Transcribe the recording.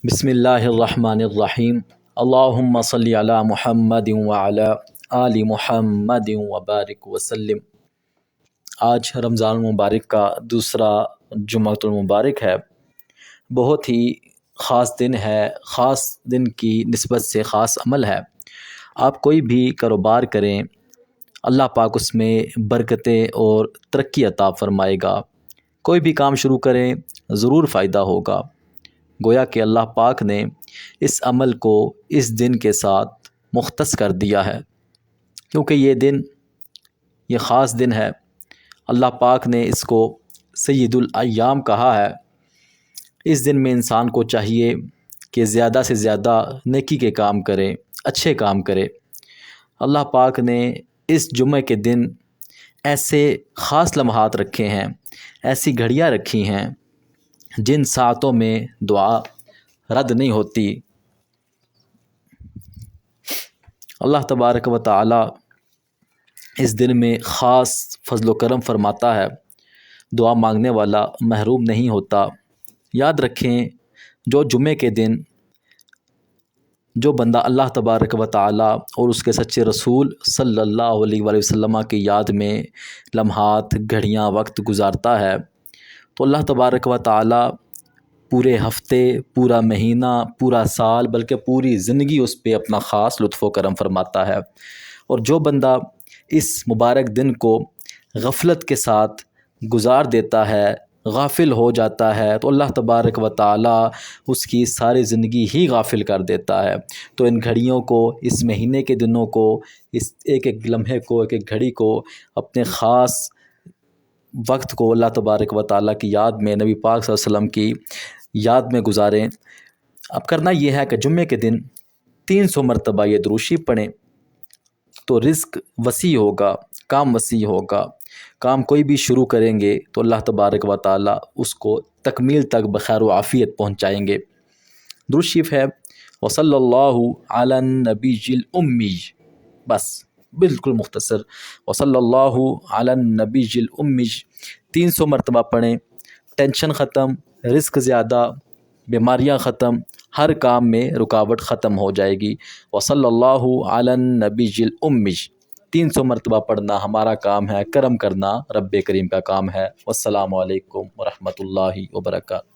بسم اللہ الرحمن الرحیم اللہم صلی علی محمد وعلی آل محمد وبارک وسلم۔ آج رمضان المبارک کا دوسرا جمعۃ المبارک ہے۔ بہت ہی خاص دن ہے، خاص دن کی نسبت سے خاص عمل ہے۔ آپ کوئی بھی کاروبار کریں، اللہ پاک اس میں برکتیں اور ترقی عطا فرمائے گا۔ کوئی بھی کام شروع کریں ضرور فائدہ ہوگا۔ گویا کہ اللہ پاک نے اس عمل کو اس دن کے ساتھ مختص کر دیا ہے، کیونکہ یہ خاص دن ہے۔ اللہ پاک نے اس کو سید الایام کہا ہے۔ اس دن میں انسان کو چاہیے کہ زیادہ سے زیادہ نیکی کے کام کرے، اچھے کام کرے۔ اللہ پاک نے اس جمعے کے دن ایسے خاص لمحات رکھے ہیں، ایسی گھڑیاں رکھی ہیں جن ساعتوں میں دعا رد نہیں ہوتی۔ اللہ تبارک و تعالی اس دن میں خاص فضل و کرم فرماتا ہے، دعا مانگنے والا محروم نہیں ہوتا۔ یاد رکھیں، جو جمعے کے دن جو بندہ اللہ تبارک و تعالی اور اس کے سچے رسول صلی اللہ علیہ وآلہ وسلم کی یاد میں لمحات، گھڑیاں، وقت گزارتا ہے، تو اللہ تبارک و تعالی پورے ہفتے، پورا مہینہ، پورا سال، بلکہ پوری زندگی اس پہ اپنا خاص لطف و کرم فرماتا ہے۔ اور جو بندہ اس مبارک دن کو غفلت کے ساتھ گزار دیتا ہے، غافل ہو جاتا ہے، تو اللہ تبارک و تعالی اس کی ساری زندگی ہی غافل کر دیتا ہے۔ تو ان گھڑیوں کو، اس مہینے کے دنوں کو، اس ایک ایک لمحے کو، ایک ایک گھڑی کو، اپنے خاص وقت کو اللہ تبارک و تعالی کی یاد میں، نبی پاک صلی اللہ علیہ وسلم کی یاد میں گزاریں۔ اب کرنا یہ ہے کہ جمعے کے دن 300 مرتبہ یہ درود شریف پڑھیں، تو رزق وسیع ہوگا، کام وسیع ہوگا۔ کام کوئی بھی شروع کریں گے تو اللہ تبارک و تعالی اس کو تکمیل تک بخیر و عافیت پہنچائیں گے۔ درود شریف ہے وصلی اللہ علی النبی الامی، بس بالکل مختصر، وصلی اللہ علی النبی الامی 300 مرتبہ پڑھیں۔ ٹینشن ختم، رزق زیادہ، بیماریاں ختم، ہر کام میں رکاوٹ ختم ہو جائے گی۔ وصلی اللہ علی النبی الامی 300 مرتبہ پڑھنا ہمارا کام ہے، کرم کرنا رب کریم کا کام ہے۔ والسلام علیکم ورحمۃ اللہ وبرکاتہ۔